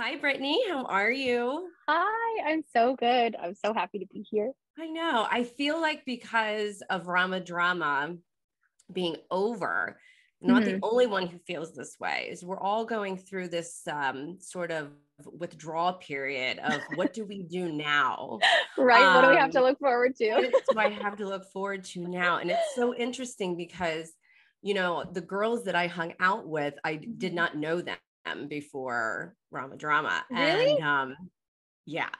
Hi, Brittany. How are you? Hi, I'm so good. I'm so happy to be here. I know. I feel like because of Rama drama being over, I'm not the Mhm. only one who feels this way. Is we're all going through this sort of withdrawal period of what do we do now? Right? What do we have to look forward to? What do I have to look forward to now? And it's so interesting because, the girls that I hung out with, I did Mhm. not know them before Rama drama, and Really? yeah.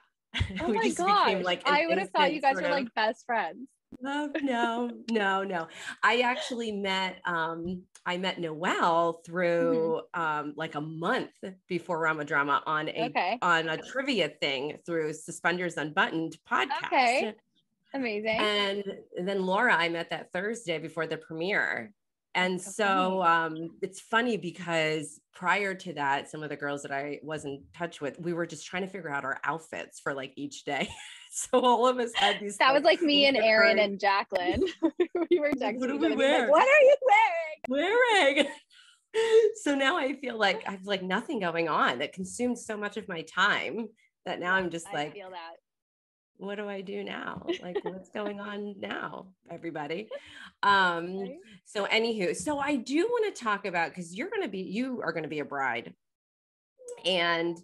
Oh We my just became gosh. like an I would have thought you instant guys sort were of like best friends. love. No, no, no. I actually met Noelle Mhm. through like a month before Ramadrama on a Okay. on a trivia thing through Suspenders Unbuttoned Okay. podcast. Amazing. And then Laura, I met that Thursday before the premiere. That's And so so funny. it's funny because prior to that, some of the girls that I was in touch with, we were just trying to figure out our outfits for like each day. So all of us had these That was like like me and Erin recurring, and Jacqueline. We were like, what texting do each we other being like, wear? what are you wearing? Wearing. So now I feel like I have like nothing going on that consumes so much of my time that now I'm Yes, just I like, feel that. what do I do now? Like, what's going on now, everybody? Right? So anywho, so I do want to talk about because you are gonna be a bride, and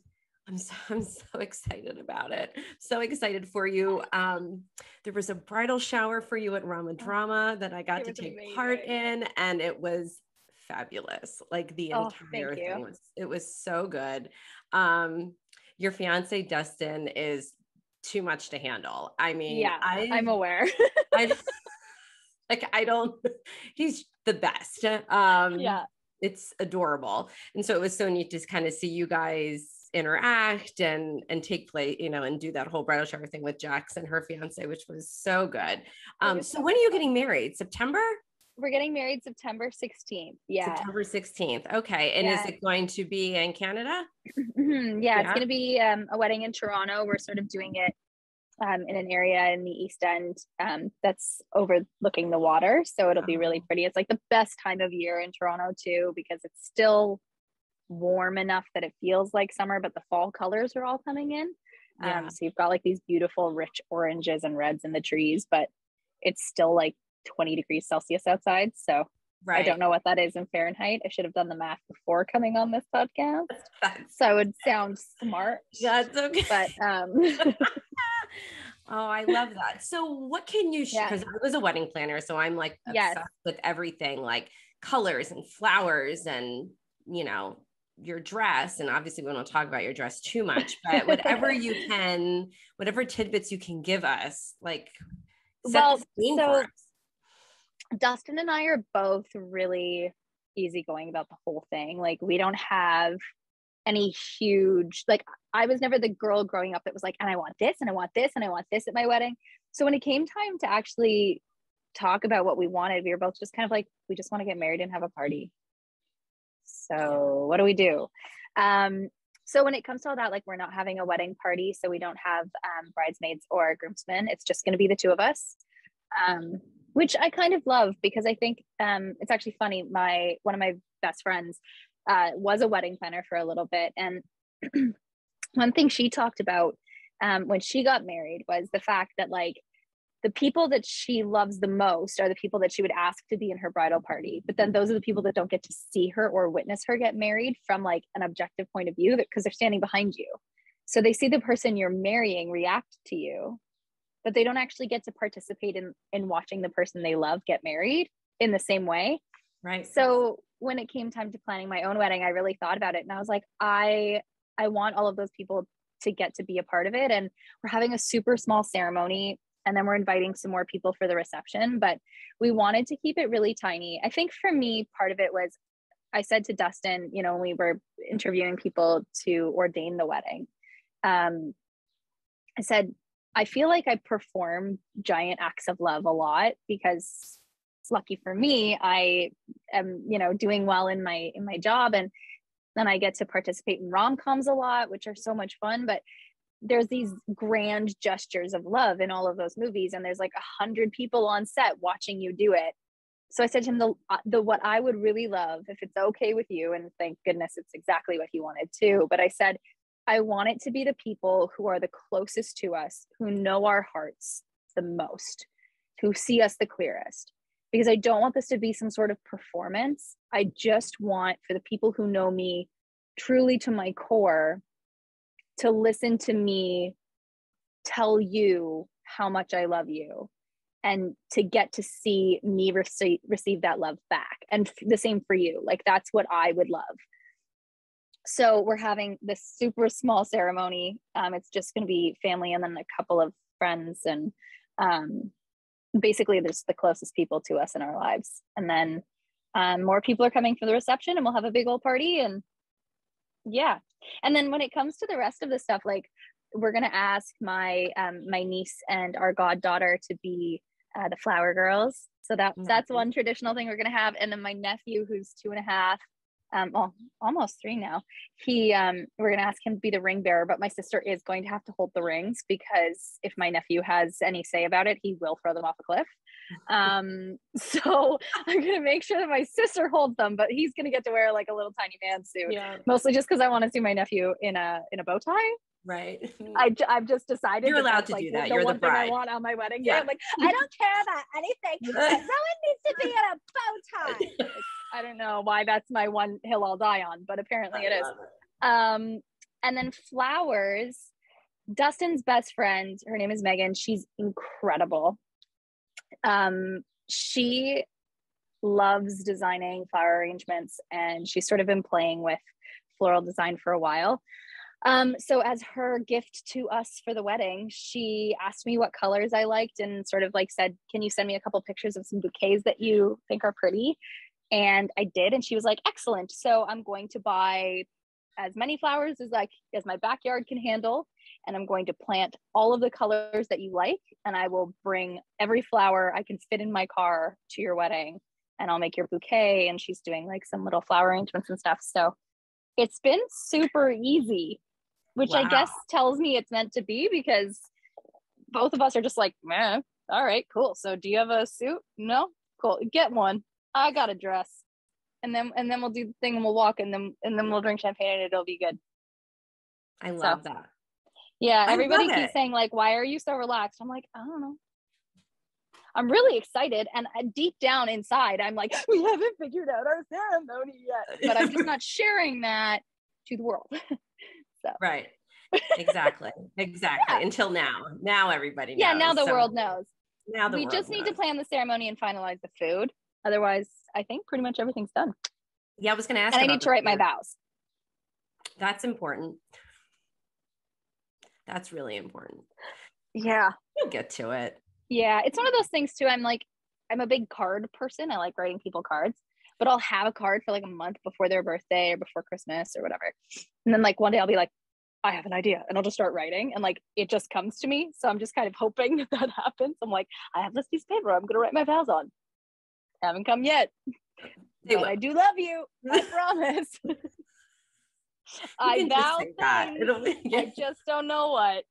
I'm so excited about it. So excited for you. There was a bridal shower for you at Rama Oh, Drama that I got it to was take part amazing. in, and it was fabulous. Like the Oh, thank entire you. thing was so good. Um, your fiance Dustin is too much to handle. I mean, Yeah, I'm aware. I like I don't he's the best. Yeah. It's adorable. And so it was so neat to kind of see you guys interact and take place, and do that whole bridal shower thing with Jax and her fiance, which was so good. It was So so when are much you fun. getting married? September? We're getting married September 16th. Yeah. September 16th. Okay. And is Yeah. it going to be in Canada? Yeah, it's going Yeah. to be a wedding in Toronto. We're sort of doing it in an area in the East End that's overlooking the water. So it'll be really Oh, pretty. It's like the best time of year in Toronto, too, because it's still warm enough that it feels like summer, but the fall colors are all coming in. yeah. So you've got like these beautiful, rich oranges and reds in the trees, but it's still like 20 degrees Celsius outside. So I don't Right. know what that is in Fahrenheit. I should have done the math before coming on this podcast. That's, So I would sound smart. that's okay. But Oh, I love that. So, what can you, yeah, because I was a wedding planner, so I'm like yes. obsessed with everything like colors and flowers and, you know, your dress. And obviously, we don't talk about your dress too much, but whatever you can, whatever tidbits you can give us, like set the Well, scene for so us. Dustin and I are both really easygoing about the whole thing. Like, we don't have any huge, like, I was never the girl growing up that was like, and I want this, and I want this, and I want this at my wedding. So when it came time to actually talk about what we wanted, we were both just kind of like, we just want to get married and have a party. Yeah. So what do we do? Um, so when it comes to all that, like, we're not having a wedding party, so we don't have bridesmaids or groomsmen. It's just going to be the two of us, um, which I kind of love because I think it's actually funny. My one of my best friends was a wedding planner for a little bit, and one thing she talked about when she got married was the fact that like the people that she loves the most are the people that she would ask to be in her bridal party. But then those are the people that don't get to see her or witness her get married from like an objective point of view because they're standing behind you. So they see the person you're marrying react to you, but they don't actually get to participate in watching the person they love get married in the same way. Right. So when it came time to planning my own wedding, I really thought about it and I was like, I want all of those people to get to be a part of it. And we're having a super small ceremony and then we're inviting some more people for the reception, but we wanted to keep it really tiny. I think for me, part of it was I said to Dustin, when we were interviewing people to ordain the wedding, um, I said, I feel like I perform giant acts of love a lot because it's lucky for me, I am, doing well in my job and then I get to participate in rom-coms a lot, which are so much fun. But there's these grand gestures of love in all of those movies, and there's like 100 people on set watching you do it. So I said to him, the what I would really love, if it's okay with you, and thank goodness it's exactly what he wanted too. But I said, I want it to be the people who are the closest to us, who know our hearts the most, who see us the clearest, because I don't want this to be some sort of performance. I just want for the people who know me truly to my core to listen to me tell you how much I love you, and to get to see me receive that love back. And the same for you. Like, that's what I would love. So we're having this super small ceremony. It's just going to be family and then a couple of friends, and basically there's the closest people to us in our lives. And then more people are coming for the reception, and we'll have a big old party. And yeah. And then when it comes to the rest of the stuff, like, we're going to ask my niece and our goddaughter to be the flower girls. So that's one traditional thing we're going to have. And then my nephew, who's 2.5, well, almost 3 now, we're going to ask him to be the ring bearer, but my sister is going to have to hold the rings, because if my nephew has any say about it, he will throw them off a cliff. So I'm going to make sure that my sister holds them, but he's going to get to wear like a little tiny man suit, mostly just because I want to see my nephew in a bow tie. Right. I've just decided you're allowed to do that. You're the bride. Thing I want on my wedding day. I'm like, I don't care about anything, but Rowan needs to be in a bow tie. Like, I don't know why that's my one hill I'll die on, but apparently it is. And then flowers, Dustin's best friend, her name is Megan. She's incredible. She loves designing flower arrangements, and she's sort of been playing with floral design for a while. So as her gift to us for the wedding, she asked me what colors I liked, and sort of like said, can you send me a couple pictures of some bouquets that you think are pretty? And I did. And she was like, excellent. So I'm going to buy as many flowers as my backyard can handle. And I'm going to plant all of the colors that you like. And I will bring every flower I can fit in my car to your wedding, and I'll make your bouquet. And she's doing like some little flower arrangements and stuff. So it's been super easy, which I guess tells me it's meant to be, because both of us are just like, man, all right, cool. So do you have a suit? No? Cool. Get one. I got a dress. And then we'll do the thing, and we'll walk, and then we'll drink champagne, and it'll be good. I love that. Yeah. Everybody keeps saying like, why are you so relaxed? I'm like, I don't know. I'm really excited. And deep down inside, I'm like, we haven't figured out our ceremony yet, but I'm just not sharing that to the world. So. Right. Exactly. Yeah. Until now everybody knows. Yeah. Now the world knows. We just need to plan the ceremony and finalize the food. Otherwise, I think pretty much everything's done. Yeah. I was going to ask. And I need to write my vows. That's important. That's really important. Yeah. You'll get to it. Yeah. It's one of those things too. I'm a big card person. I like writing people cards, but I'll have a card for like a month before their birthday or before Christmas or whatever. And then like one day I'll be like, I have an idea, and I'll just start writing, and like it just comes to me. So I'm just kind of hoping that happens. I'm like, I have this piece of paper I'm going to write my vows on. Haven't come yet. But I do love you. I promise. I vow things. I just don't know what.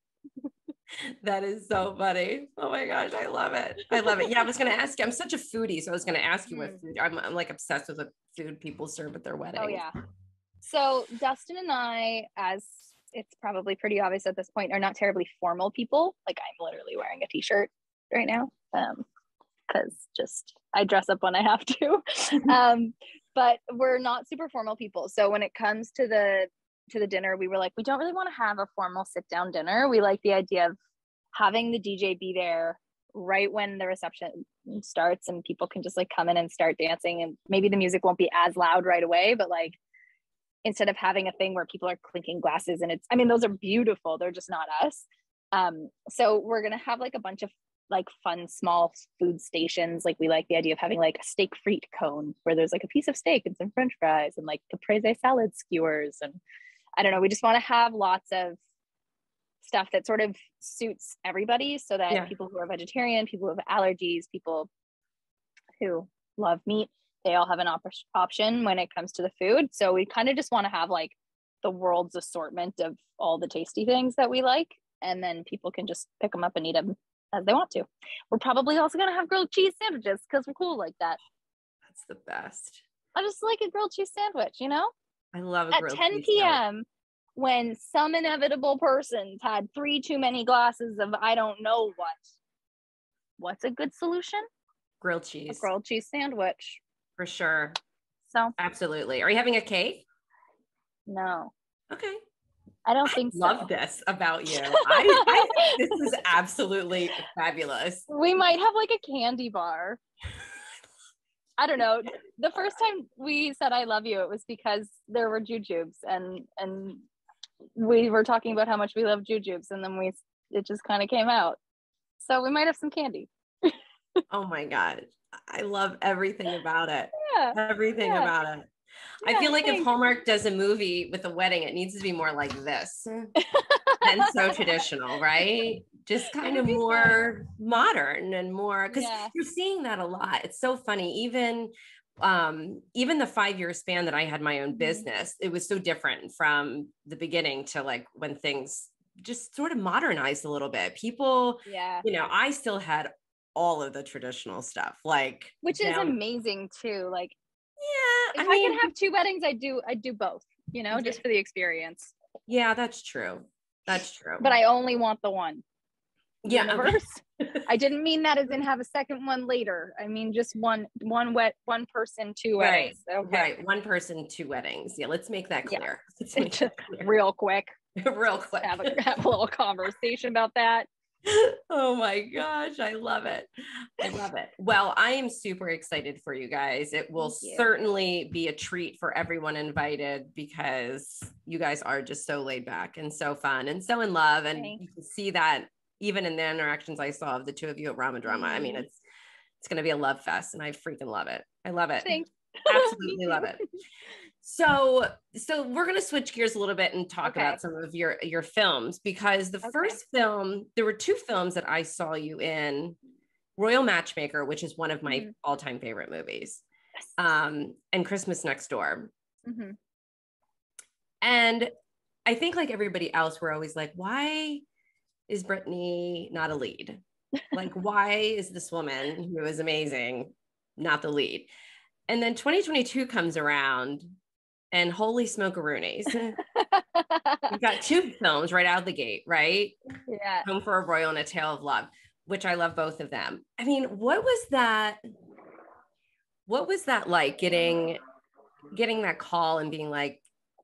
That is so funny. Oh my gosh, I love it. Yeah, I was going to ask you. I'm such a foodie, so I was going to ask you what food. I'm like obsessed with the food people serve at their weddings. Oh yeah. So Dustin and I, as it's probably pretty obvious at this point, are not terribly formal people. Like, I'm literally wearing a t-shirt right now, because just I dress up when I have to. But we're not super formal people. So when it comes to the dinner, we were like, we don't really want to have a formal sit down dinner. We like the idea of having the DJ be there right when the reception starts, and people can just like come in and start dancing, and maybe the music won't be as loud right away, but like, instead of having a thing where people are clinking glasses, and those are beautiful, they're just not us. So we're going to have like a bunch of like fun, small food stations. Like, we like the idea of having like a steak frite cone where there's like a piece of steak and some French fries and like caprese salad skewers. And I don't know, we just want to have lots of stuff that sort of suits everybody, so that people who are vegetarian, people who have allergies, people who love meat, they all have an option when it comes to the food. So we kind of just want to have like the world's assortment of all the tasty things that we like, and then people can just pick them up and eat them as they want to. We're probably also going to have grilled cheese sandwiches, because we're cool like that. That's the best. I just like a grilled cheese sandwich, you know? I love a grilled cheese at 10 p.m. when some inevitable persons had 3 too many glasses of I don't know what. What's a good solution? Grilled A cheese. grilled cheese sandwich. For sure. So absolutely. Are you having a cake? no. Okay. I don't think so. Love this about you. I think this is absolutely fabulous. We might have like a candy bar. I don't know. The first time we said I love you, it was because there were jujubes and we were talking about how much we love jujubes, and then it just kind of came out. So we might have some candy. Oh my God. I love everything about it. Yeah. Everything about it. I feel like thanks. if Hallmark does a movie with a wedding, it needs to be more like this than so traditional, right? Just kind of more modern and more, because you're seeing that a lot. It's so funny. Even the 5-year span that I had my own business, it was so different from the beginning to like when things just sort of modernized a little bit. People, I still had all of the traditional stuff, like, which is amazing too. Like, if I can have 2 weddings, I'd do both, just for the experience. Yeah, that's true. That's true. But I only want the one. Yeah. Universe. I didn't mean that as in have a second one later. I mean just one person, 2 weddings. Okay. Right. 1 person, 2 weddings. Yeah, let's make that clear. Let's make that clear. Real quick. Real quick. Have a little conversation about that. Oh my gosh, I love it. I love it. Well, I am super excited for you guys. It will certainly be a treat for everyone invited, because you guys are just so laid back and so fun and so in love. And you can see that even in the interactions I saw of the 2 of you at Rama Drama. I mean, it's going to be a love fest, and I freaking love it. I love it. Thanks. Absolutely love it. So we're going to switch gears a little bit and talk about some of your films, because the first film, there were 2 films that I saw you in: Royal Matchmaker, which is one of my all-time favorite movies, and Christmas Next Door. And I think, like everybody else, we're always like, why is Brittany not a lead? Like, why is this woman who is amazing not the lead? And then 2022 comes around, and holy smokeroonies. You've got 2 films right out of the gate, right? Yeah. Home for a Royal and A Tale of Love, which I love both of them. I mean, what was that like, getting that call and being like,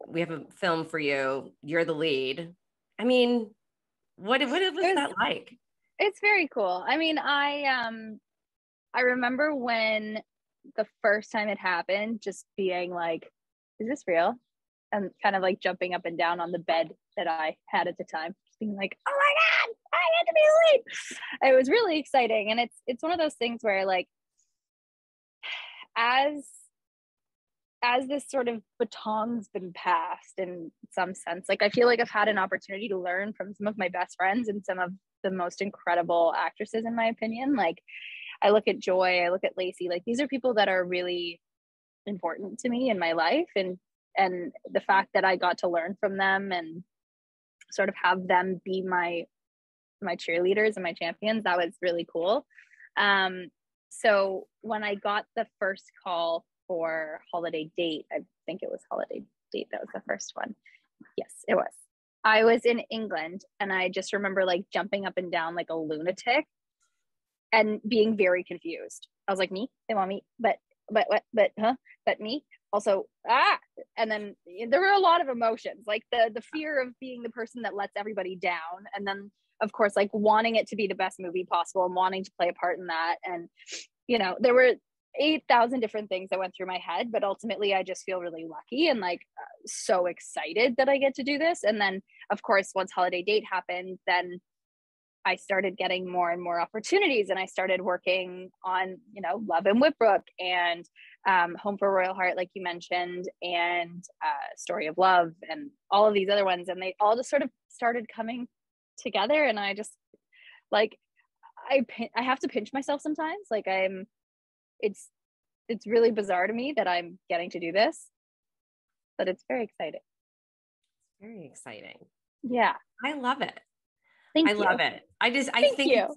we have a film for you, you're the lead? I mean, what was that like? It's very cool. I mean, I remember when the first time it happened, just being like, is this real? And kind of like jumping up and down on the bed that I had at the time, just being like, oh my God, I get to be the lead. It was really exciting. And it's one of those things where, like, as this sort of baton's been passed in some sense, like, I feel like I've had an opportunity to learn from some of my best friends and some of the most incredible actresses, in my opinion. Like, I look at Joy, I look at Lacey, like, these are people that are really important to me in my life, and the fact that I got to learn from them and sort of have them be my cheerleaders and my champions, that was really cool. So when I got the first call for Holiday Date, I think it was Holiday Date, that was the first one. Yes, it was. I was in England, and I just remember like jumping up and down like a lunatic and being very confused. I was like, me? They want me? But me? Also, and then there were a lot of emotions, like the fear of being the person that lets everybody down, and then of course like wanting it to be the best movie possible and wanting to play a part in that. And there were 8,000 different things that went through my head, but ultimately I just feel really lucky and like so excited that I get to do this. And then of course once Holiday Date happened, then I started getting more and more opportunities, and I started working on, Love and Whitbrook and Home for a Royal Heart, like you mentioned, and Story of Love, and all of these other ones. And they all just sort of started coming together. And I just like, I have to pinch myself sometimes. Like it's really bizarre to me that I'm getting to do this, but it's very exciting. Very exciting. Yeah. I love it. I love it. I think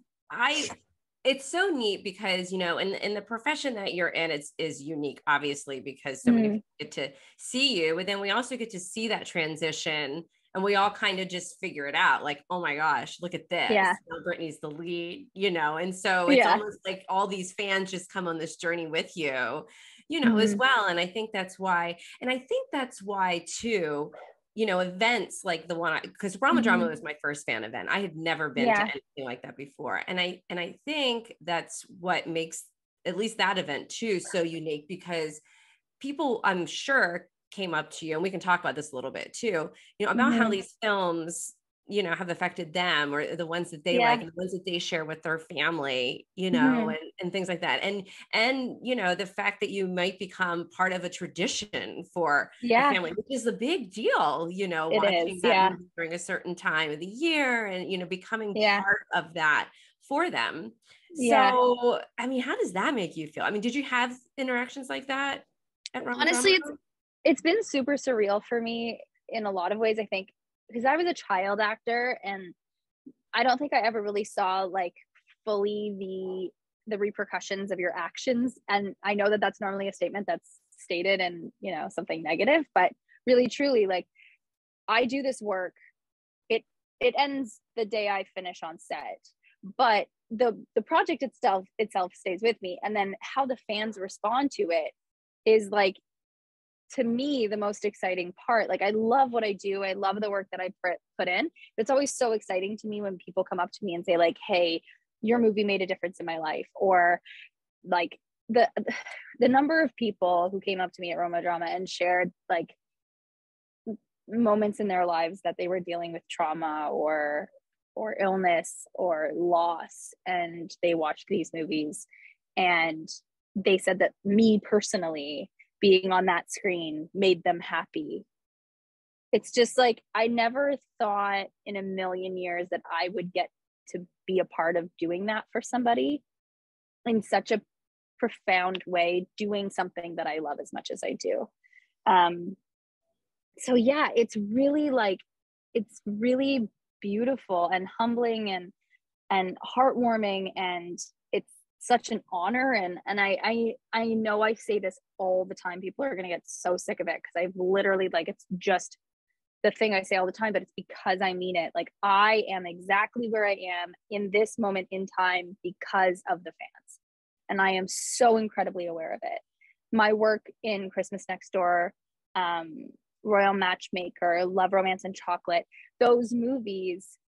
it's so neat because, in the profession that you're in, is unique, obviously, because so many people get to see you, but then we also get to see that transition and we all kind of just figure it out. Like, oh my gosh, look at this. Yeah. Now Brittany's the lead, you know? And so it's Yeah. almost like all these fans just come on this journey with you, you know, Mm-hmm. as well. And I think that's why too, you know, events like the one, because Rama Drama was my first fan event. I had never been to anything like that before. And I think that's what makes at least that event too so unique, because people, I'm sure, came up to you, and we can talk about this a little bit too, you know, about how these films, you know, have affected them, or the ones that they like, and the ones that they share with their family, you know, and things like that. And, you know, the fact that you might become part of a tradition for a family, which is a big deal, you know, watching that movie during a certain time of the year, and, you know, becoming part of that for them. So, I mean, how does that make you feel? I mean, did you have interactions like that at Rama Honestly, Drama? it's been super surreal for me in a lot of ways, I think, because I was a child actor, and I don't think I ever really saw like fully the repercussions of your actions. And I know that that's normally a statement that's stated and, you know, something negative, but really truly, like, I do this work, it ends the day I finish on set, but the project itself stays with me. And then how the fans respond to it is, like, to me, the most exciting part. Like, I love what I do. I love the work that I put in. It's always so exciting to me when people come up to me and say, like, hey, your movie made a difference in my life. Or like the number of people who came up to me at Roma Drama and shared like moments in their lives that they were dealing with trauma or illness or loss, and they watched these movies, and they said that me personally being on that screen made them happy. It's just like, I never thought in a million years that I would get to be a part of doing that for somebody in such a profound way, doing something that I love as much as I do. So yeah, it's really beautiful and humbling and heartwarming, and it's such an honor. And I know I say this all the time. People are going to get so sick of it, because I've literally, like, it's just the thing I say all the time, but it's because I mean it. Like, I am exactly where I am in this moment in time because of the fans. And I am so incredibly aware of it. My work in Christmas Next Door, Royal Matchmaker, Love, Romance, and Chocolate, those movies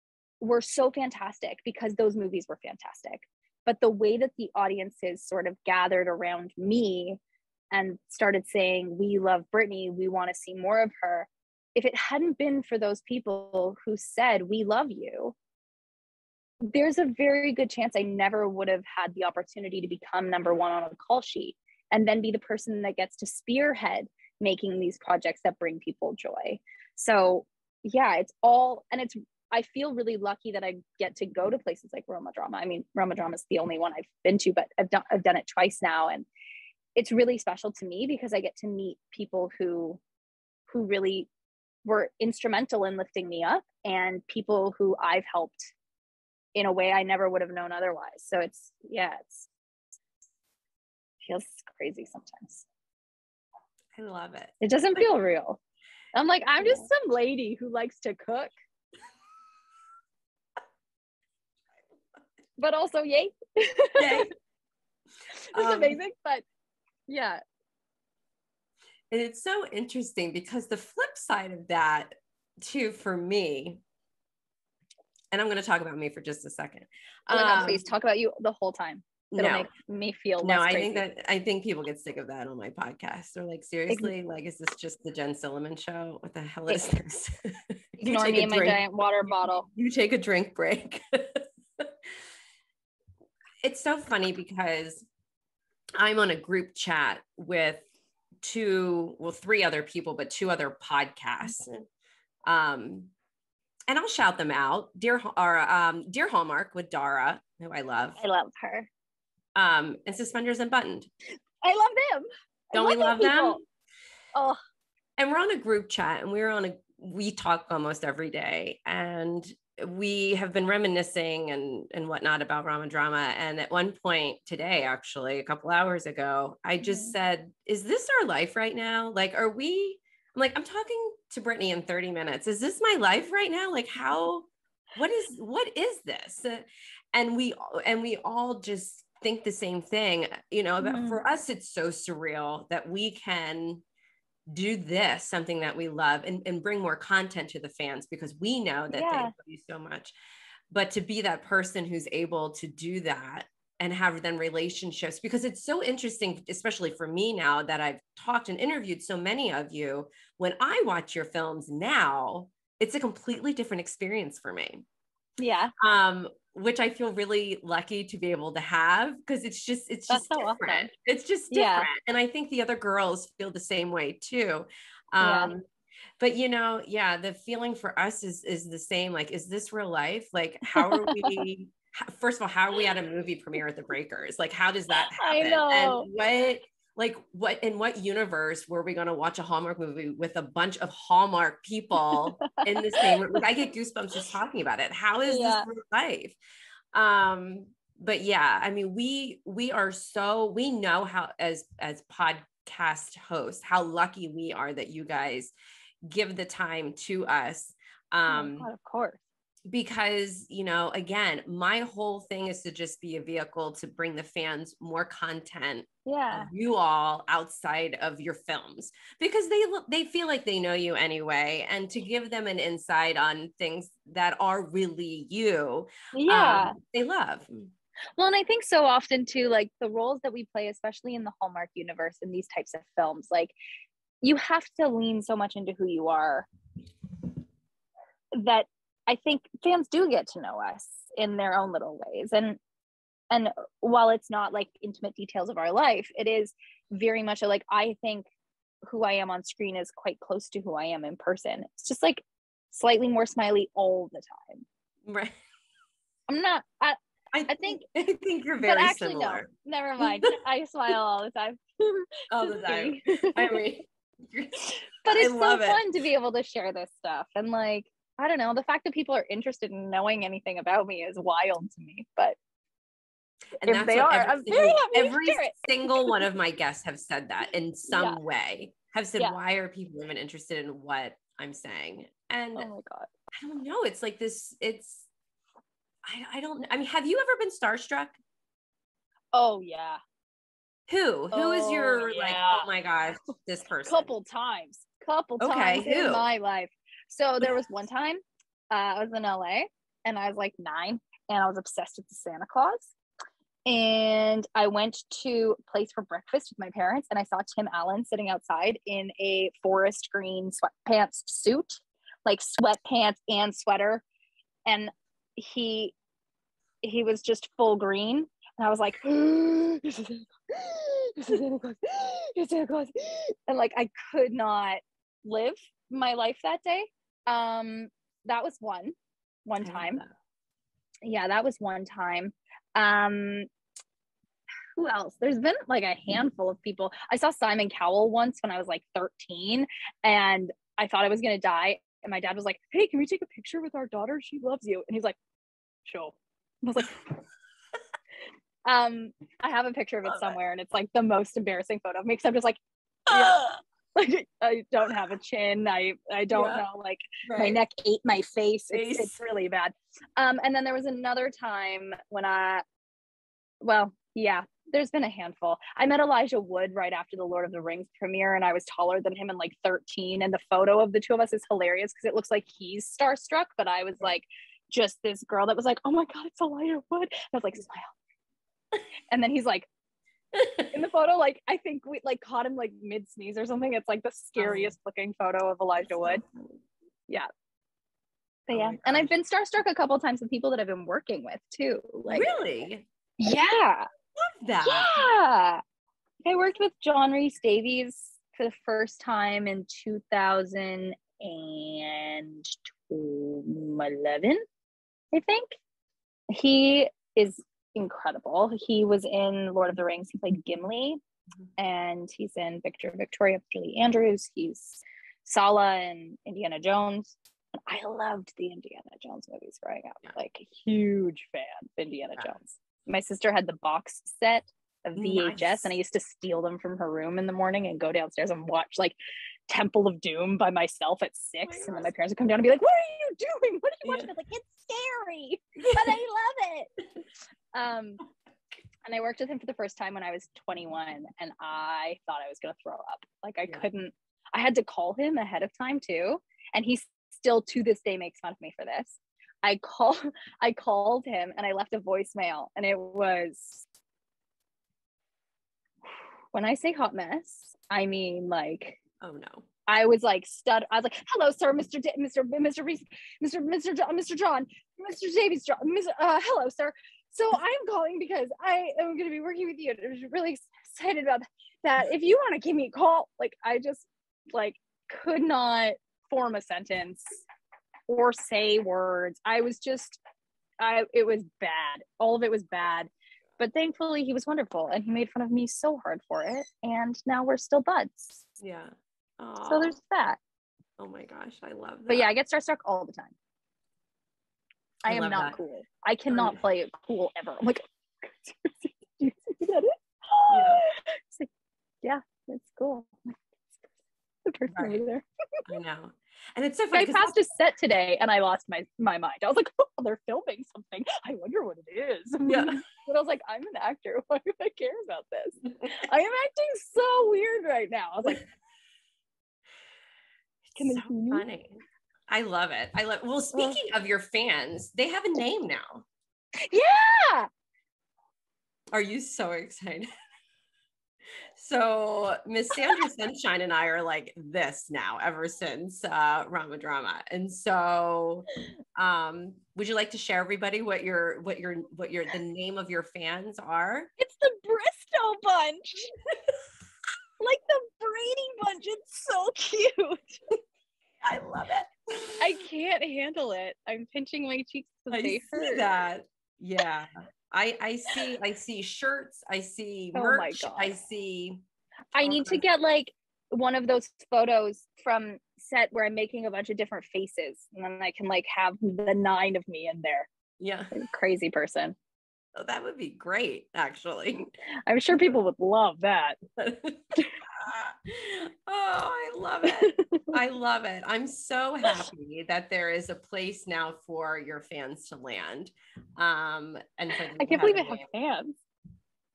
were so fantastic because those movies were fantastic. But the way that the audiences sort of gathered around me and started saying, we love Brittany, we want to see more of her. If it hadn't been for those people who said, we love you, there's a very good chance I never would have had the opportunity to become number one on a call sheet and then be the person that gets to spearhead making these projects that bring people joy. So yeah, I feel really lucky that I get to go to places like Roma Drama. I mean, Roma Drama is the only one I've been to, but I've done it twice now. And it's really special to me because I get to meet people who really were instrumental in lifting me up, and people who I've helped in a way I never would have known otherwise. So it feels crazy sometimes. I love it. It doesn't feel real. I'm like, I'm just some lady who likes to cook. But also, yay. Yay. It's amazing, but yeah. And it's so interesting because the flip side of that too, for me, and I'm going to talk about me for just a second. Oh my God, please talk about you the whole time. It'll make me feel less crazy. I think people get sick of that on my podcast. They're like, seriously, like, is this just the Jen Silliman show? What the hell is this? Ignore me and my giant water bottle. You take a drink break. It's so funny because I'm on a group chat with three other people, but two other podcasts. And I'll shout them out. Dear Hallmark with Dara, who I love. I love her. And Suspenders Unbuttoned. I love them. Don't we love them? Oh. And we're on a group chat, and we talk almost every day. And we have been reminiscing and whatnot about Rama Drama. And at one point today, actually, a couple hours ago, I just said, is this our life right now? Like, are we I'm like, I'm talking to Brittany in 30 minutes. Is this my life right now? Like what is this? And we all just think the same thing, but for us, it's so surreal that we can do this, something that we love, and bring more content to the fans, because we know that they love you so much. But to be that person who's able to do that and have then relationships, because it's so interesting, especially for me now that I've talked and interviewed so many of you, when I watch your films now, it's a completely different experience for me. Yeah. Which I feel really lucky to be able to have, because it's just so different. Awesome. It's just different. Yeah. And I think the other girls feel the same way too. But the feeling for us is the same. Like, is this real life? Like, how are we, first of all, how are we at a movie premiere at the Breakers? Like, how does that happen? I know. And in what universe were we going to watch a Hallmark movie with a bunch of Hallmark people in the same room? Like, I get goosebumps just talking about it. How is this real life? But yeah, I mean, we know how, as podcast hosts, how lucky we are that you guys give the time to us. God, of course. Because, again, my whole thing is to just be a vehicle to bring the fans more content of you all outside of your films, because they feel like they know you anyway, and to give them an insight on things that are really you. They love. Well, and I think so often too, like the roles that we play, especially in the Hallmark universe in these types of films, like you have to lean so much into who you are that I think fans do get to know us in their own little ways. And while it's not like intimate details of our life, it is very much like, I think who I am on screen is quite close to who I am in person. It's just like slightly more smiley all the time. Right. I'm not, I think you're very actually, similar. No, never mind. I smile all the time. All the time. I mean, but it's so fun to be able to share this stuff. And like, I don't know, the fact that people are interested in knowing anything about me is wild to me, but and if they are, I'm very happy. Every single one of my guests have said that in some way, have said, why are people even interested in what I'm saying? And oh my God, I don't know. It's like this, I mean, have you ever been starstruck? Oh yeah. Who is your like, oh my gosh, this person? Couple times in my life. So there was one time I was in LA and I was like 9 and I was obsessed with the Santa Claus. And I went to a place for breakfast with my parents and I saw Tim Allen sitting outside in a forest green sweatpants suit, like sweatpants and sweater. And he was just full green. And I was like, this is Santa Claus. It's Santa Claus. And like, I could not live my life that day. That was one time. Yeah, that was one time. Who else? There's been like a handful of people. I saw Simon Cowell once when I was like 13 and I thought I was going to die. And my dad was like, hey, can we take a picture with our daughter? She loves you. And he's like, sure. I was like, I have a picture of it somewhere and it's like the most embarrassing photo of me because I'm just like, like I don't have a chin. I don't know, like my neck ate my face. It's really bad. And then there was another time when there's been a handful. I met Elijah Wood right after the Lord of the Rings premiere and I was taller than him and like 13. And the photo of the two of us is hilarious because it looks like he's starstruck, but I was like just this girl that was like, oh my God, it's Elijah Wood. And I was like, smile. And then he's like, in the photo, like I think we like caught him like mid sneeze or something. It's like the scariest looking photo of Elijah Wood. Yeah. But yeah, and I've been starstruck a couple times with people that I've been working with too. Like, really? Yeah. Love that. Yeah. I worked with John Rhys Davies for the first time in 2011, I think. He is incredible. He was in Lord of the Rings. He played Gimli, and he's in Victoria with Julie Andrews. He's Sala in Indiana Jones. And I loved the Indiana Jones movies growing up. Like a huge fan of Indiana Jones. My sister had the box set of VHS, and I used to steal them from her room in the morning and go downstairs and watch. Like Temple of Doom by myself at 6, Oh and then my parents would come down and be like, what are you doing? What are you watching? I'm like, it's scary, but I love it. And I worked with him for the first time when I was 21, and I thought I was going to throw up. Like I had to call him ahead of time too. And he still to this day makes fun of me for this. I called him and I left a voicemail, and it was, when I say hot mess, I mean like, oh no. I was like I was like, hello, sir, Mr. Reese, Mr. John, Mr. Davies, John, hello, sir. So I'm calling because I am going to be working with you. And I was really excited about that. If you want to give me a call, like, I just like could not form a sentence or say words. It was bad. All of it was bad. But thankfully he was wonderful, and he made fun of me so hard for it. And now we're still buds. Yeah. Aww. So there's that. Oh my gosh, I love that. But yeah, I get starstruck all the time. I am not that. cool. I cannot play it cool ever. I'm like, do you see that? Yeah. It's like, yeah, it's cool. The person over there. I know. And it's so funny. I passed a set today and I lost my mind. I was like, oh, they're filming something. I wonder what it is. Yeah. But I was like, I'm an actor. Why do I care about this? I am acting so weird right now. I was like, it's so funny. I love it. Well, speaking of your fans, they have a name now. Yeah. Are you so excited? So Miss Sandra Sunshine and I are like this now ever since Rama Drama. And so would you like to share everybody what the name of your fans are? It's the Bristow Bunch. Like the Brady Bunch. It's so cute. I love it. I can't handle it. I'm pinching my cheeks because they hurt. See that. Yeah. I see shirts. I see merch. Oh I see. I need to get like one of those photos from set where I'm making a bunch of different faces, and then I can like have the 9 of me in there. Yeah. Crazy person. Oh, that would be great, actually. I'm sure people would love that. Oh, I love it. I love it. I'm so happy that there is a place now for your fans to land. And for I can't believe I have fans.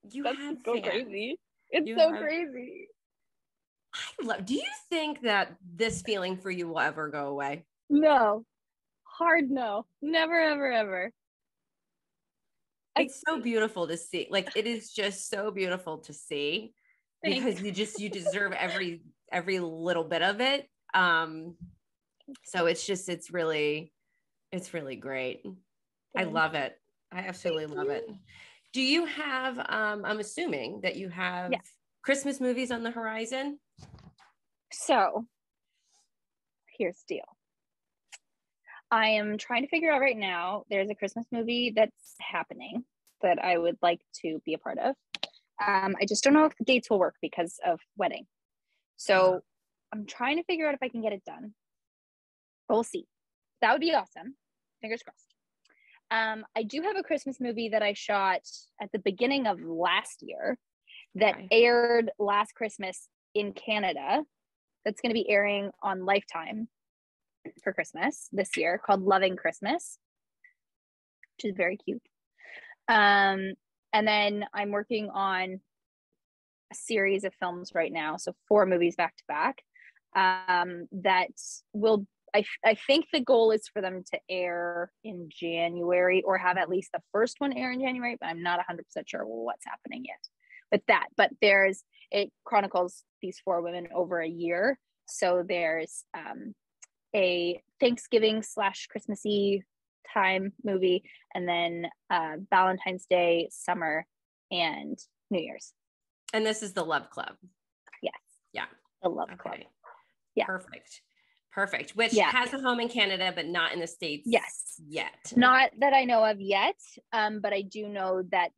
That's so fans. Crazy. It's so crazy. Do you think that this feeling for you will ever go away? No. Hard no. Never, ever, ever. It's so beautiful to see. Like, it is just so beautiful to see. Because you deserve every little bit of it. So it's really great. I love it. I absolutely love it. Do you have I'm assuming that you have Christmas movies on the horizon? So here's the deal. I am trying to figure out right now, there's a Christmas movie that's happening that I would like to be a part of. I just don't know if the dates will work because of wedding. So I'm trying to figure out if I can get it done. But we'll see. That would be awesome. Fingers crossed. I do have a Christmas movie that I shot at the beginning of last year that aired last Christmas in Canada. That's going to be airing on Lifetime for Christmas this year, called Loving Christmas, which is very cute. And then I'm working on a series of films right now. So 4 movies back to back. That will, I think the goal is for them to air in January, or have at least the first one air in January, but I'm not 100% sure what's happening yet with that. But it chronicles these 4 women over a year. So there's a Thanksgiving / Christmassy time movie, and then Valentine's Day, summer, and New Year's. And this is the Love Club. Yes. Yeah. The Love Club. Yeah. Perfect. Which has a home in Canada, but not in the States yet. Not that I know of yet. But I do know that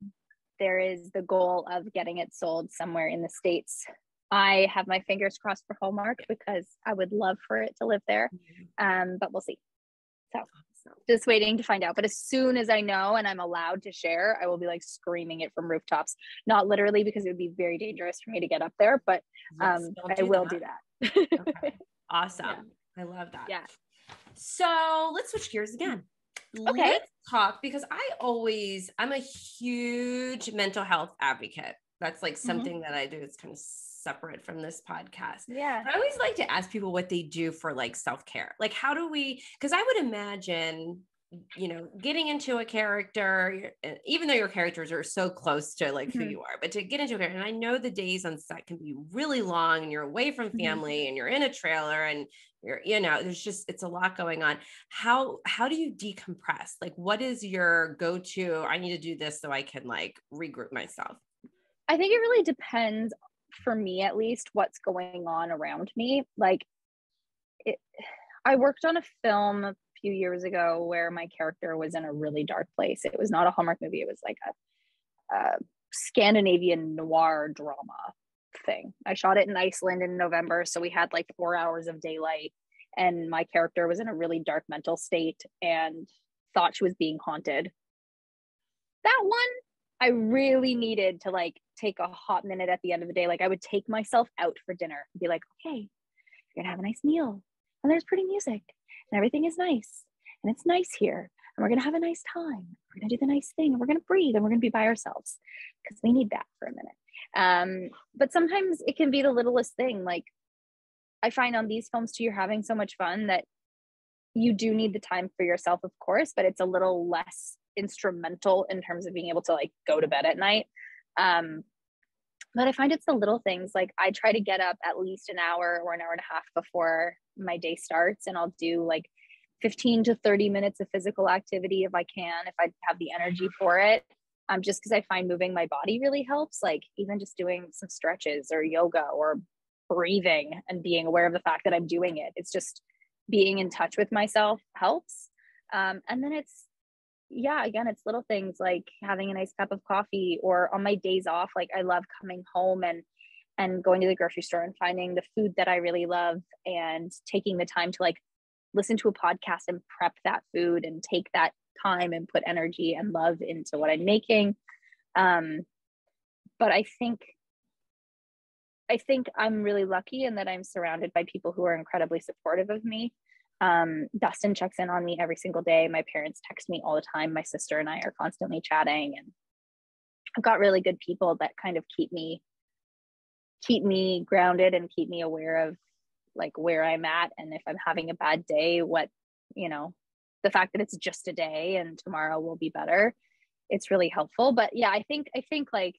there is the goal of getting it sold somewhere in the States. I have my fingers crossed for Hallmark because I would love for it to live there. But we'll see. So just waiting to find out. But as soon as I know and I'm allowed to share, I will be like screaming it from rooftops. Not literally, because it would be very dangerous for me to get up there, but I will do that. Okay. Awesome. Yeah. I love that. Yeah. So let's switch gears again. Okay. Let's talk, because I'm a huge mental health advocate. That's like something that I do. It's kind of separate from this podcast. Yeah. But I always like to ask people what they do for like self-care. Like, how do we, because I would imagine, getting into a character, even though your characters are so close to like who you are, but to get into a character, and I know the days on set can be really long and you're away from family and you're in a trailer and it's a lot going on. How do you decompress? Like, what is your go-to? I need to do this so I can like regroup myself. I think it really depends, for me at least, what's going on around me. Like, I worked on a film a few years ago where my character was in a really dark place. It was not a Hallmark movie. It was like a Scandinavian noir drama thing. I shot it in Iceland in November, so we had like 4 hours of daylight, and my character was in a really dark mental state and thought she was being haunted. That one, I really needed to like take a hot minute at the end of the day. Like, I would take myself out for dinner and be like, okay, you're gonna have a nice meal and there's pretty music and everything is nice and it's nice here and we're gonna have a nice time. We're gonna do the nice thing and we're gonna breathe and we're gonna be by ourselves, because we need that for a minute. But sometimes it can be the littlest thing. Like, I find on these films too, you're having so much fun that you do need the time for yourself, of course, but it's a little less instrumental in terms of being able to like go to bed at night. But I find it's the little things. Like, I try to get up at least an hour or an hour and a half before my day starts, and I'll do like 15 to 30 minutes of physical activity if I can, if I have the energy for it. Just because I find moving my body really helps. Like, even just doing some stretches or yoga or breathing and being aware of the fact that I'm doing it. It's just being in touch with myself helps. And then again, it's little things like having a nice cup of coffee, or on my days off, like, I love coming home and going to the grocery store and finding the food that I really love and taking the time to like listen to a podcast and prep that food and take that time and put energy and love into what I'm making. But I think I'm really lucky in that I'm surrounded by people who are incredibly supportive of me. Dustin checks in on me every single day. My parents text me all the time. My sister and I are constantly chatting, and I've got really good people that kind of keep me grounded and keep me aware of like where I'm at. And if I'm having a bad day, the fact that it's just a day and tomorrow will be better, it's really helpful. But yeah, I think like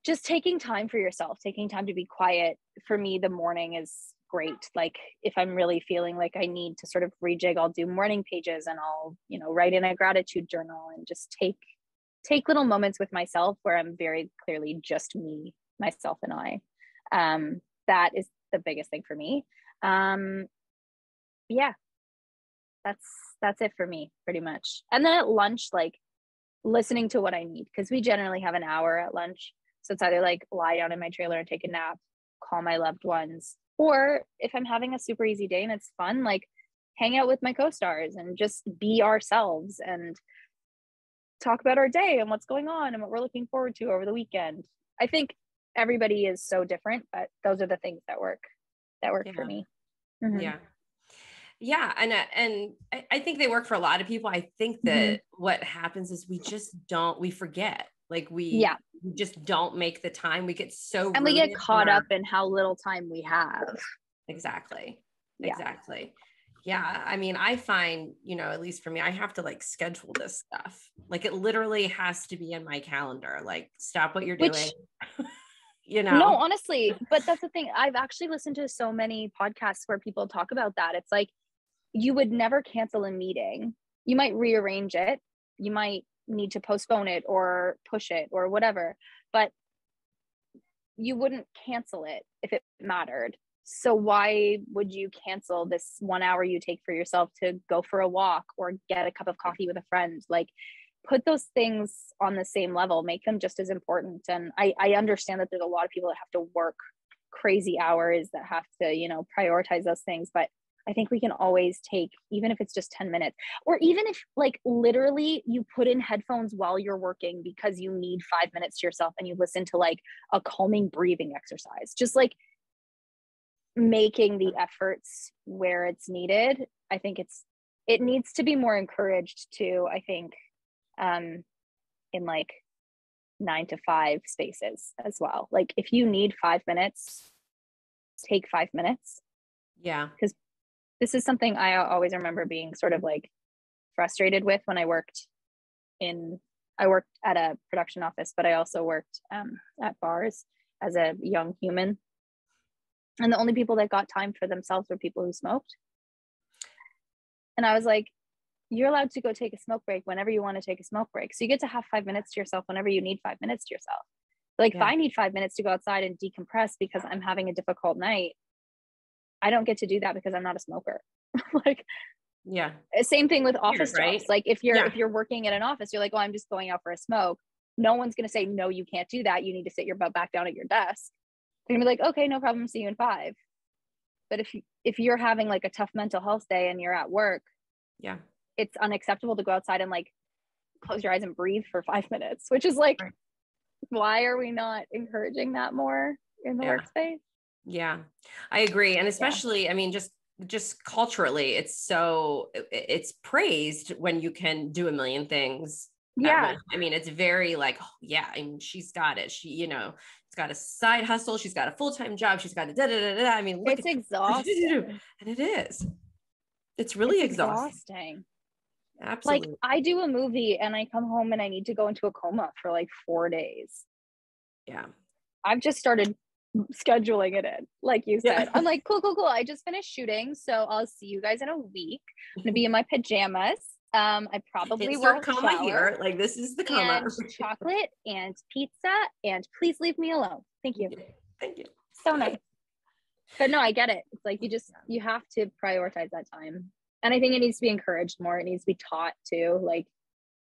just taking time for yourself, taking time to be quiet. For me, the morning is great. Like, if I'm really feeling like I need to sort of rejig, I'll do morning pages and I'll, write in a gratitude journal and just take little moments with myself where I'm very clearly just me, myself, and I. That is the biggest thing for me. Yeah, that's it for me pretty much. And then at lunch, like, listening to what I need, because we generally have an hour at lunch. So it's either like lie down in my trailer and take a nap, call my loved ones, or if I'm having a super easy day and it's fun, like hang out with my co-stars and just be ourselves and talk about our day and what's going on and what we're looking forward to over the weekend. I think everybody is so different, but those are the things that work for me. Mm-hmm. Yeah. And I think they work for a lot of people. I think that what happens is we forget. Like, we just don't make the time. We get so, and we get caught up in how little time we have. Exactly. Yeah. I mean, I find, at least for me, I have to like schedule this stuff. Like, it literally has to be in my calendar. Like, stop what you're doing. No, honestly, but that's the thing. I've actually listened to so many podcasts where people talk about that. It's like, you would never cancel a meeting. You might rearrange it. You might need to postpone it or push it or whatever, but you wouldn't cancel it if it mattered. So why would you cancel this 1 hour you take for yourself to go for a walk or get a cup of coffee with a friend? Like, put those things on the same level, make them just as important. And I understand that there's a lot of people that have to work crazy hours, that have to, prioritize those things. But I think we can always take, even if it's just 10 minutes, or even if like literally you put in headphones while you're working because you need 5 minutes to yourself and you listen to like a calming breathing exercise. Just like making the efforts where it's needed. I think it needs to be more encouraged too, I think, in like 9 to 5 spaces as well. Like if you need 5 minutes, take 5 minutes. Yeah. Because this is something I always remember being sort of like frustrated with when I worked at a production office, but I also worked at bars as a young human. And the only people that got time for themselves were people who smoked. And I was like, you're allowed to go take a smoke break whenever you want to take a smoke break. So you get to have 5 minutes to yourself whenever you need 5 minutes to yourself. Like if I need 5 minutes to go outside and decompress because I'm having a difficult night, I don't get to do that because I'm not a smoker. Like, yeah. Same thing with office jobs. Right? Like if you're working in an office, you're like, oh, I'm just going out for a smoke. No one's going to say, no, you can't do that. You need to sit your butt back down at your desk. They're gonna be like, okay, no problem. See you in 5. But if you're having like a tough mental health day and you're at work, it's unacceptable to go outside and like close your eyes and breathe for 5 minutes, which is like, why are we not encouraging that more in the workspace? Yeah, I agree. And especially, I mean, just culturally, it's praised when you can do a million things. I mean, it's very like, oh, yeah, I mean, she's got it. She, it's got a side hustle. She's got a full-time job. She's got a da-da-da-da. I mean, it's exhausting. And it is. It's really exhausting. Absolutely. Like I do a movie and I come home and I need to go into a coma for like 4 days. Yeah. I've just started scheduling it in, like you said. I'm like, cool. I just finished shooting, so I'll see you guys in a week. I'm gonna be in my pajamas. I probably won't coma shower. here. Like this is the coma. And chocolate and pizza, and please leave me alone. Thank you. Thank you. So nice. But no, I get it. It's like you have to prioritize that time. And I think it needs to be encouraged more. It needs to be taught too, like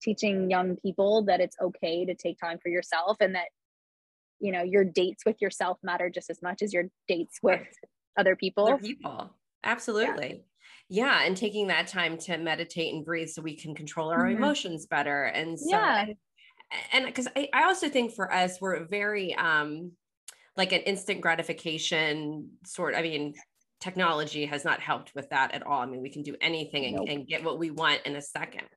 teaching young people that it's okay to take time for yourself, and that your dates with yourself matter just as much as your dates with other people. Absolutely. Yeah. And taking that time to meditate and breathe so we can control our emotions better. And so, and because I also think for us, we're very, like an instant gratification I mean, technology has not helped with that at all. I mean, we can do anything and get what we want in a second.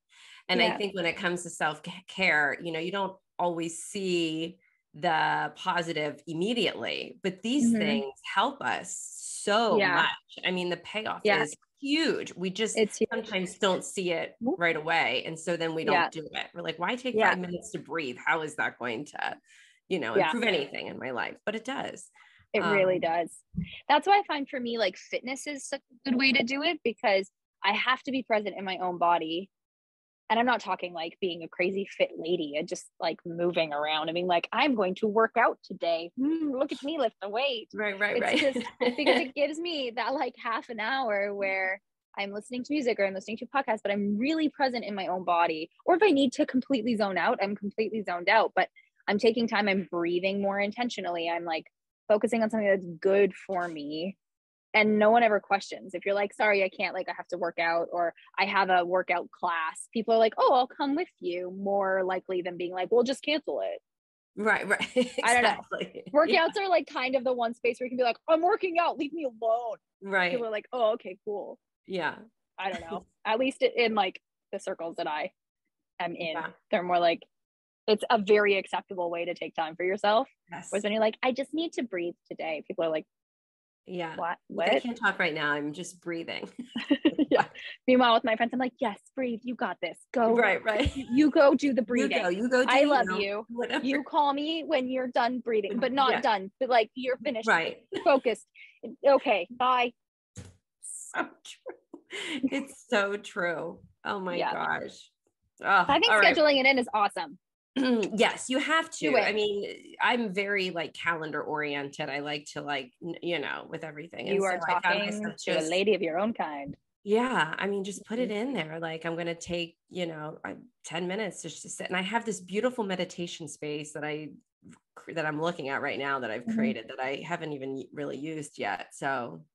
And I think when it comes to self-care, you don't always see the positive immediately, but these things help us so much. I mean, the payoff is huge. We just sometimes don't see it right away. And so then we don't do it. We're like, why take 5 minutes to breathe? How is that going to, improve anything in my life? But it does. It really does. That's why I find for me, like fitness is such a good way to do it, because I have to be present in my own body. And I'm not talking like being a crazy fit lady and just like moving around. I mean, like, I'm going to work out today. Look at me lift the weight. Right. It's just because it gives me that like half an hour where I'm listening to music or I'm listening to a podcast, but I'm really present in my own body. Or if I need to completely zone out, I'm completely zoned out, but I'm taking time. I'm breathing more intentionally. I'm like focusing on something that's good for me. And no one ever questions. If you're like, sorry, I can't, like, I have to work out, or I have a workout class, people are like, oh, I'll come with you, more likely than being like, well, just cancel it. Right. Exactly. I don't know. Workouts are like kind of the one space where you can be like, I'm working out, leave me alone. Right. People are like, oh, okay, cool. Yeah. I don't know. At least in like the circles that I am in, they're more like, it's a very acceptable way to take time for yourself. Whereas when you're like, I just need to breathe today, people are like, what? I can't talk right now. I'm just breathing. Meanwhile, with my friends, I'm like, yes, breathe. You got this. Go. Right. You go do the breathing. You go. I love you. Whatever. You call me when you're done breathing, but not done. But like you're finished. Right. Focused. Okay. Bye. So true. It's so true. Oh my gosh. Oh, I think scheduling it in is awesome. Yes, you have to. I mean, I'm very like calendar oriented. I like to like, with everything. You are talking to a lady of your own kind. Yeah. I mean, just put it in there. Like I'm going to take, 10 minutes just to sit. And I have this beautiful meditation space that I'm looking at right now that I've created that I haven't even really used yet. So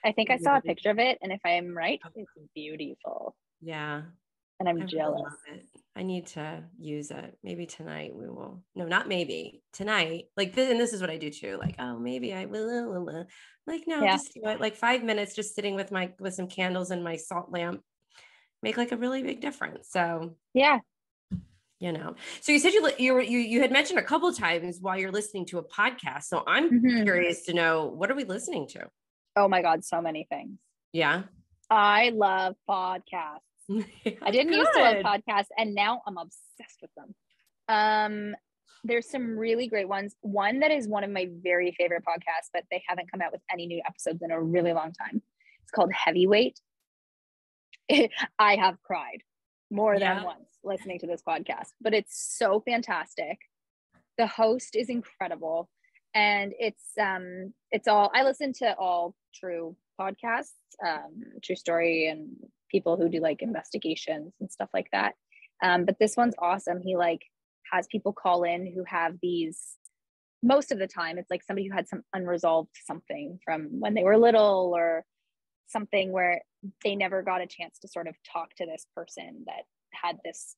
I think I saw a picture of it. And if I am right, it's beautiful. Yeah. and I'm I really jealous. love it. I need to use it. Maybe tonight we will. No, not maybe. Tonight. Like this, and this is what I do too. Like, oh, maybe I will. Like, no, just do it. Like 5 minutes, just sitting with some candles and my salt lamp, make like a really big difference. So yeah. So you said you had mentioned a couple of times while you're listening to a podcast. So I'm curious to know, what are we listening to? Oh my God, so many things. Yeah. I love podcasts. I didn't used to love podcasts, and now I'm obsessed with them. There's some really great ones. One that is one of my very favorite podcasts, but they haven't come out with any new episodes in a really long time. It's called Heavyweight. I have cried more than once listening to this podcast, but it's so fantastic. The host is incredible, and I listen to all true podcasts, true story, and people who do like investigations and stuff like that. But this one's awesome. He like has people call in who have these, most of the time it's like somebody who had some unresolved something from when they were little, or something where they never got a chance to sort of talk to this person that had this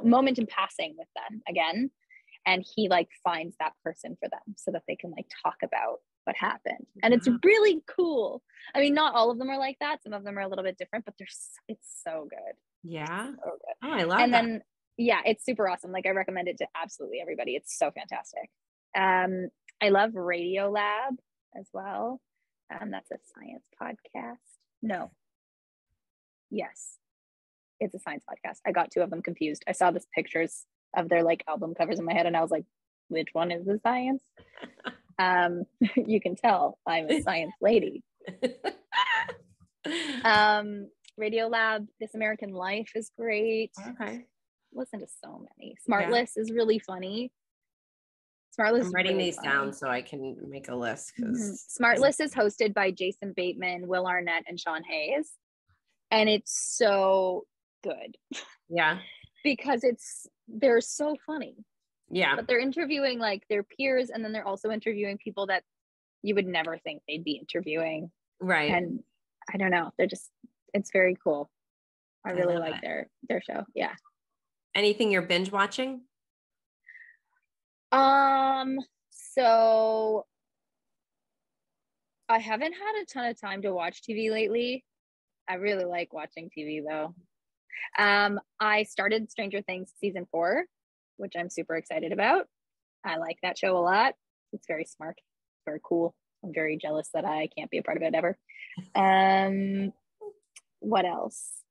moment in passing with them again. And he like finds that person for them so that they can like talk about what happened. And it's really cool. I mean, not all of them are like that. Some of them are a little bit different, but it's so good. Yeah. So good. Oh, I love that. And then, yeah, it's super awesome. Like I recommend it to absolutely everybody. It's so fantastic. I love Radio Lab as well. That's a science podcast. No. Yes. It's a science podcast. I got two of them confused. I saw the pictures of their like album covers in my head, and I was like, which one is the science? You can tell I'm a science lady. Radio Lab, This American Life is great. Okay. Listen to so many. Smartless is really funny. Smartless. I'm writing these down so I can make a list. Smartless is hosted by Jason Bateman, Will Arnett, and Sean Hayes, and it's so good. Yeah. Because they're so funny. Yeah. But they're interviewing like their peers, and then they're also interviewing people that you would never think they'd be interviewing. Right. And I don't know, it's very cool. I really like their show. Yeah. Anything you're binge watching? So I haven't had a ton of time to watch TV lately. I really like watching TV though. I started Stranger Things season 4, which I'm super excited about. I like that show a lot. It's very smart, very cool. I'm very jealous that I can't be a part of it ever. What else?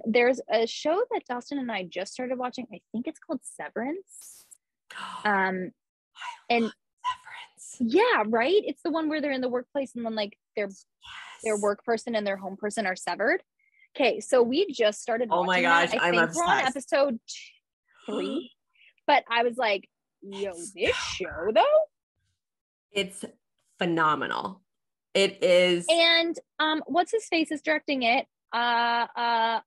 There's a show that Dustin and I just started watching. I think it's called Severance. And Severance. Yeah, right. It's the one where they're in the workplace and then like their work person and their home person are severed. Okay, so we just started watching. Oh my gosh, I think we're on episode 3. But I was like, yo, this show though, it's phenomenal. It is. And what's his face is directing it? Why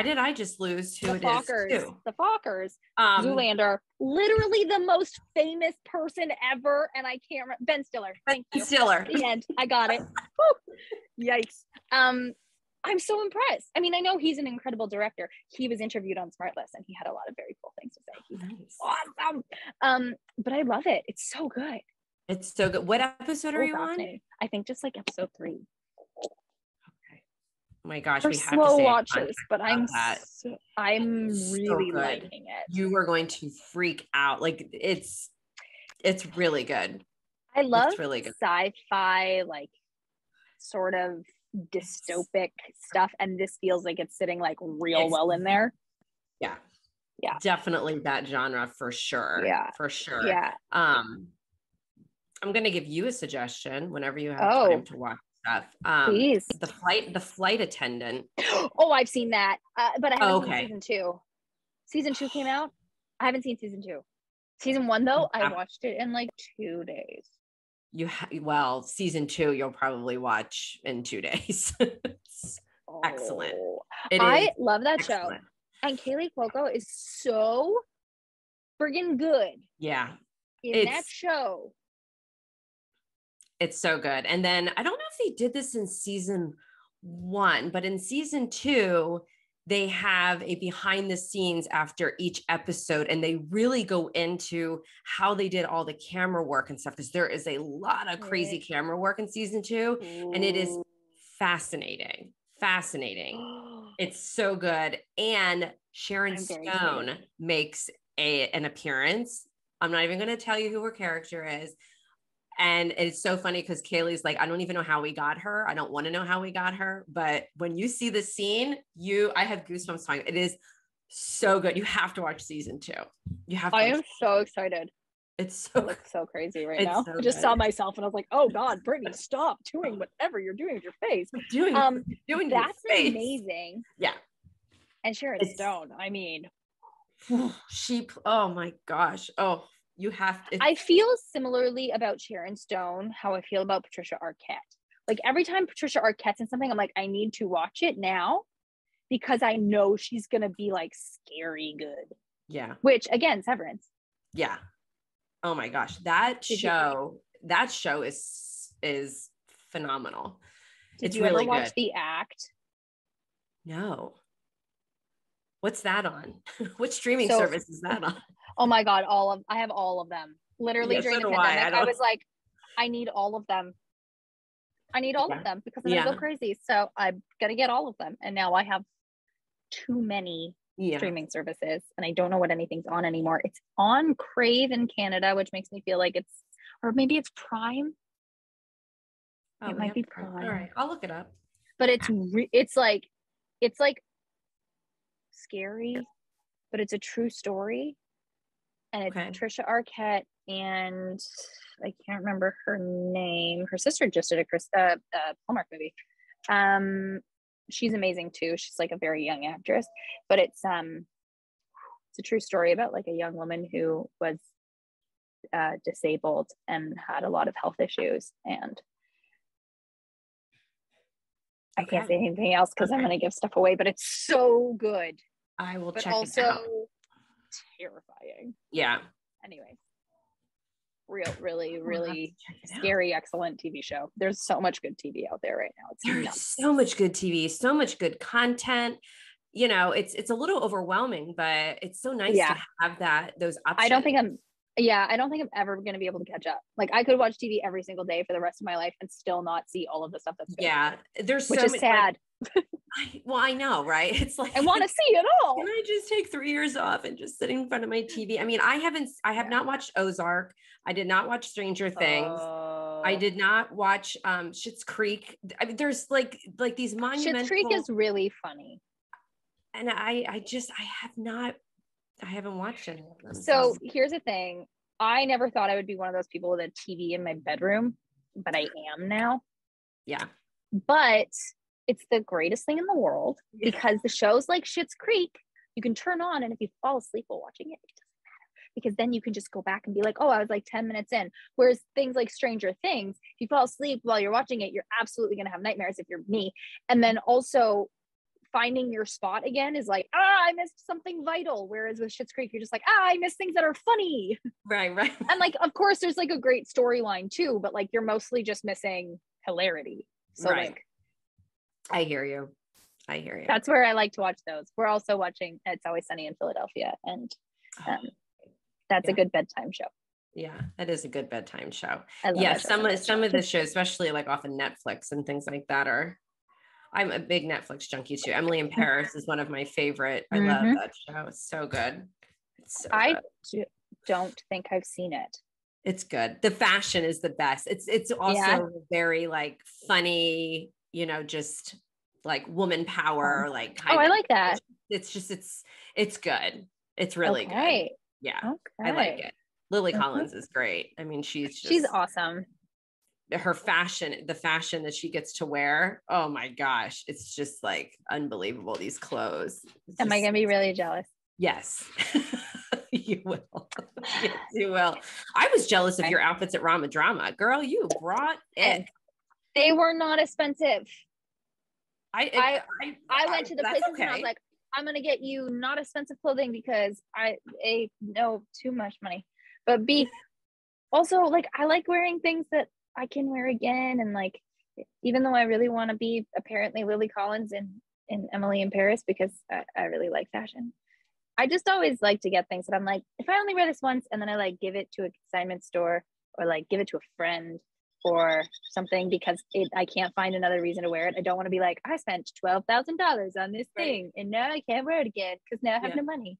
did I just lose who it is too? The Fockers. Zoolander, literally the most famous person ever, and I can't remember. Ben Stiller. Thank you. Stiller. The end. I got it. Yikes. I'm so impressed. I mean, I know he's an incredible director. He was interviewed on Smartless, and he had a lot of very cool things to say. He's awesome. But I love it. It's so good. It's so good. What episode are you on? I think just like episode 3. Oh my gosh, we have slow to watches, but I'm really liking it. You are going to freak out. Like it's really good. I love really good sci-fi, like sort of dystopic stuff, and this feels like it's sitting like real well in there. Yeah, definitely that genre for sure. Yeah, for sure. Yeah. I'm gonna give you a suggestion whenever you have time to watch stuff. Please. The flight attendant. Oh, I've seen that, but I haven't seen season 2. Season 2 came out. I haven't seen season 2. Season 1 though, I watched it in like 2 days. Season 2 you'll probably watch in 2 days. Excellent. I love that show, and Kaylee Cuoco is so friggin' good. Yeah, in that show. It's so good. And then I don't know if they did this in season 1, but in season 2, they have a behind the scenes after each episode, and they really go into how they did all the camera work and stuff, because there is a lot of crazy camera work in season 2. Ooh. And it is fascinating. It's so good. And Sharon Stone makes an appearance. I'm not even going to tell you who her character is. And it's so funny because Kaylee's like, I don't even know how we got her. I don't want to know how we got her. But when you see the scene, I have goosebumps talking. It is so good. You have to watch season 2. You have to. I am so excited. It's so, so crazy right now. So I just saw myself and I was like, oh God, Brittany, stop doing whatever you're doing with your face. Doing that's amazing. Yeah. And Sharon Stone, I mean. Oh my gosh. Oh, you have to. I feel similarly about Sharon Stone, how I feel about Patricia Arquette. Like every time Patricia Arquette's in something, I'm like, I need to watch it now because I know she's going to be like scary good. Yeah. Which again, Severance. Yeah. Oh my gosh. That show is phenomenal. Did you ever watch The Act? No. What's that on? Which streaming service is that on? Oh my God, I have all of them. Literally during the pandemic, I was like, I need all of them. I need all of them because I'm gonna go crazy. So I'm gonna get all of them. And now I have too many streaming services and I don't know what anything's on anymore. It's on Crave in Canada, which makes me feel like or maybe it's Prime. Oh, it might be Prime. All right, I'll look it up. But it's like scary, but it's a true story. And it's Patricia Arquette, and I can't remember her name. Her sister just did a Hallmark movie. She's amazing too. She's like a very young actress, but it's a true story about like a young woman who was disabled and had a lot of health issues. And I can't say anything else because I'm going to give stuff away, but it's so good. I will check it out. Terrifying. Yeah. Anyways, really scary, excellent TV show. There's so much good TV out there right now. There's so much good TV, so much good content. You know, it's a little overwhelming, but it's so nice to have those options. I don't think I'm ever going to be able to catch up. Like I could watch TV every single day for the rest of my life and still not see all of the stuff that's good. Yeah. Which is sad. I know, right? It's like I want to see it all. Can I just take 3 years off and just sit in front of my TV? I mean, I have not watched Ozark. I did not watch Stranger Things. I did not watch Schitt's Creek. I mean, there's like these monumental. Schitt's Creek is really funny. And I haven't watched any of them. So here's the thing. I never thought I would be one of those people with a TV in my bedroom, but I am now. Yeah. But it's the greatest thing in the world because the shows like Schitt's Creek, you can turn on and if you fall asleep while watching it, it doesn't matter because then you can just go back and be like, oh, I was like 10 minutes in. Whereas things like Stranger Things, if you fall asleep while you're watching it, you're absolutely going to have nightmares if you're me. And then also finding your spot again is like, I missed something vital. Whereas with Schitt's Creek, you're just like, I missed things that are funny. Right. And like, of course, there's like a great storyline too, but like you're mostly just missing hilarity. So like, I hear you. That's where I like to watch those. We're also watching It's Always Sunny in Philadelphia, and that's a good bedtime show. Yeah, that is a good bedtime show. Some of the shows, especially like off of Netflix and things like that, I'm a big Netflix junkie too. Emily in Paris is one of my favorite. I love that show. It's so good. I don't think I've seen it. It's good. The fashion is the best. It's also very like funny. You know, just like woman power, like I like that. It's good. It's really good. Yeah, I like it. Lily Collins is great. I mean, she's awesome. Her fashion, the fashion that she gets to wear, oh my gosh, it's just like unbelievable. These clothes. Am I gonna be really jealous? Yes. You will. Yes, you will. I was jealous of your outfits at Rama Drama. Girl, you brought it. They were not expensive. I went to the places and I was like, I'm going to get you not expensive clothing because no, too much money. But B, also like, I like wearing things that I can wear again. And like, even though I really want to be apparently Lily Collins in Emily in Paris, because I really like fashion. I just always like to get things that I'm like, if I only wear this once, and then I like give it to a consignment store or like give it to a friend or something, because I can't find another reason to wear it. I don't want to be like, I spent $12,000 on this thing and now I can't wear it again because now I have no money.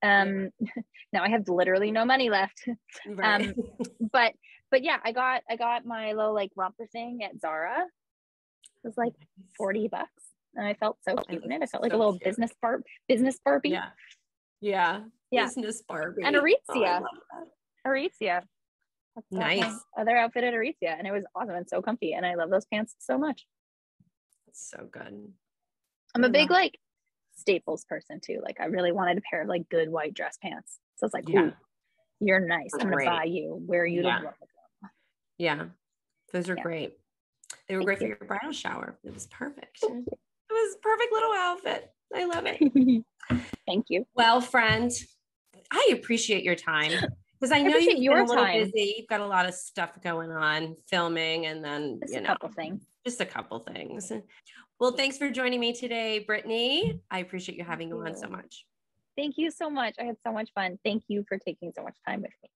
Now I have literally no money left. Right. But yeah, I got my little like romper thing at Zara. It was like $40, and I felt so cute in it. I felt like a little cute business Barbie. Yeah. Business Barbie. And Aritzia. Aritzia. Nice. Other outfit at Aritzia, and it was awesome and so comfy, and I love those pants so much. It's so good. I'm a big like staples person too. Like I really wanted a pair of like good white dress pants. So it's like, ooh, you're nice. I'm gonna buy you. Where are you to look at them? Yeah. Those are great. They were great for your bridal shower. It was perfect. It was a perfect little outfit. I love it. Thank you. Well, friend, I appreciate your time, because I know you've been a little busy. You've got a lot of stuff going on, filming, and then just a couple things. Well, thanks for joining me today, Brittany. I appreciate you having you on so much. Thank you so much. I had so much fun. Thank you for taking so much time with me.